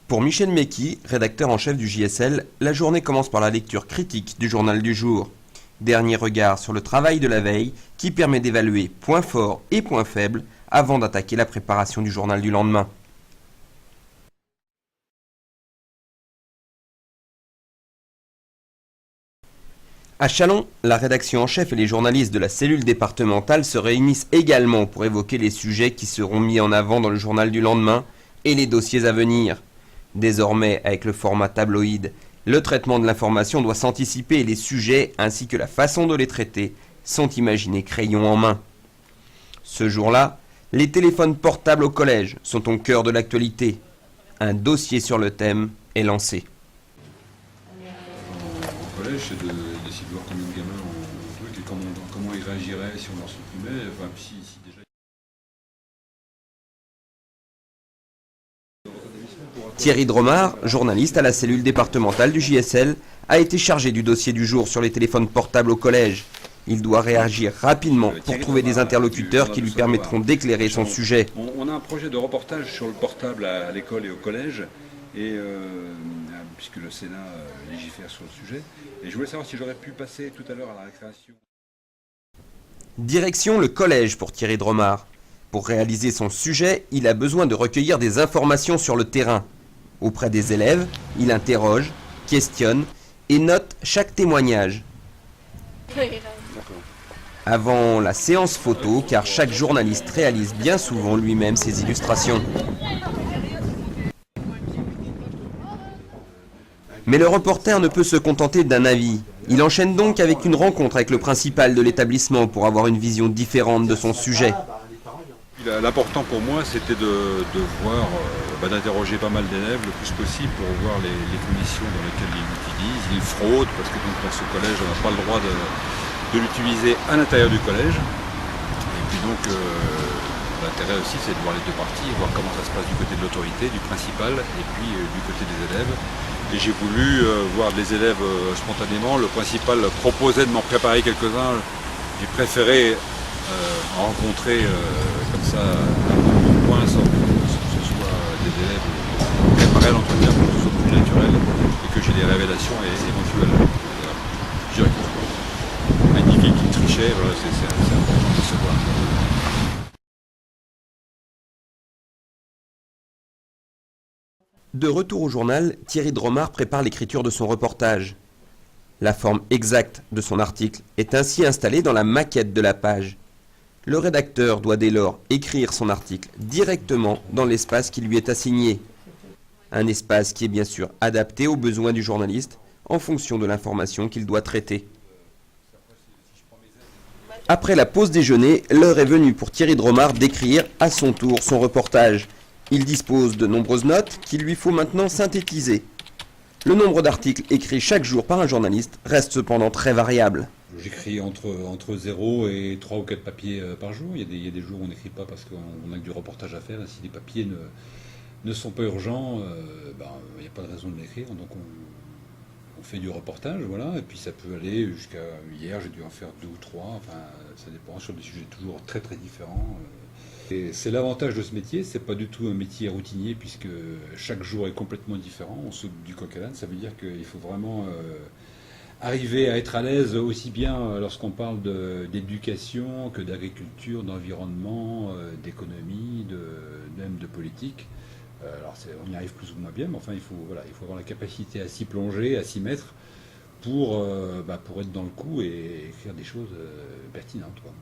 Pour Michel Mecky, rédacteur en chef du JSL, la journée commence par la lecture critique du journal du jour. Dernier regard sur le travail de la veille qui permet d'évaluer points forts et points faibles avant d'attaquer la préparation du journal du lendemain. À Châlons, la rédaction en chef et les journalistes de la cellule départementale se réunissent également pour évoquer les sujets qui seront mis en avant dans le journal du lendemain et les dossiers à venir. Désormais, avec le format tabloïd, le traitement de l'information doit s'anticiper et les sujets ainsi que la façon de les traiter sont imaginés crayon en main. Ce jour-là, les téléphones portables au collège sont au cœur de l'actualité. Un dossier sur le thème est lancé. Au collège, c'est d'essayer de voir combien de gamins ont truc et comment ils réagiraient si on leur supprimait. Enfin, si déjà... Thierry Dromard, journaliste à la cellule départementale du JSL, a été chargé du dossier du jour sur les téléphones portables au collège. Il doit réagir rapidement pour trouver des interlocuteurs qui lui permettront d'éclairer son sujet. On a un projet de reportage sur le portable à l'école et au collège, et, puisque le Sénat légifère sur le sujet. Et je voulais savoir si j'aurais pu passer tout à l'heure à la récréation. Direction le collège pour Thierry Dromard. Pour réaliser son sujet, il a besoin de recueillir des informations sur le terrain. Auprès des élèves, il interroge, questionne et note chaque témoignage. Avant la séance photo, car chaque journaliste réalise bien souvent lui-même ses illustrations. Mais le reporter ne peut se contenter d'un avis. Il enchaîne donc avec une rencontre avec le principal de l'établissement pour avoir une vision différente de son sujet. L'important pour moi, c'était d'interroger pas mal d'élèves le plus possible pour voir les conditions dans lesquelles ils l'utilisent. Ils fraudent, parce que donc, dans ce collège, on n'a pas le droit de l'utiliser à l'intérieur du collège. Et puis donc, l'intérêt aussi, c'est de voir les deux parties, voir comment ça se passe du côté de l'autorité, du principal, et puis du côté des élèves. Et j'ai voulu voir les élèves spontanément. Le principal proposait de m'en préparer quelques-uns. J'ai préféré rencontrer comme ça un point sans que ce soit des élèves préparés à l'entretien pour que ce soit plus naturel et que j'ai des révélations éventuelles. Je dirais qu'il indiquait qu'il trichait, voilà, c'est important de savoir. De retour au journal, Thierry Dromard prépare l'écriture de son reportage. La forme exacte de son article est ainsi installée dans la maquette de la page. Le rédacteur doit dès lors écrire son article directement dans l'espace qui lui est assigné. Un espace qui est bien sûr adapté aux besoins du journaliste en fonction de l'information qu'il doit traiter. Après la pause déjeuner, l'heure est venue pour Thierry Dromard d'écrire à son tour son reportage. Il dispose de nombreuses notes qu'il lui faut maintenant synthétiser. Le nombre d'articles écrits chaque jour par un journaliste reste cependant très variable. J'écris entre 0 et 3 ou 4 papiers par jour. Il y a des jours où on n'écrit pas parce qu'on a que du reportage à faire. Et si les papiers ne sont pas urgents, il n'y a pas de raison de l'écrire. Donc on fait du reportage, voilà. Et puis ça peut aller jusqu'à hier, j'ai dû en faire 2 ou 3. Enfin, ça dépend sur des sujets toujours très très différents. Et c'est l'avantage de ce métier, c'est pas du tout un métier routinier puisque chaque jour est complètement différent. On saute du coq à l'âne, ça veut dire qu'il faut vraiment arriver à être à l'aise aussi bien lorsqu'on parle d'éducation que d'agriculture, d'environnement, d'économie, même de politique. Alors on y arrive plus ou moins bien, mais enfin il faut avoir la capacité à s'y plonger, à s'y mettre pour être dans le coup et écrire des choses pertinentes, quoi.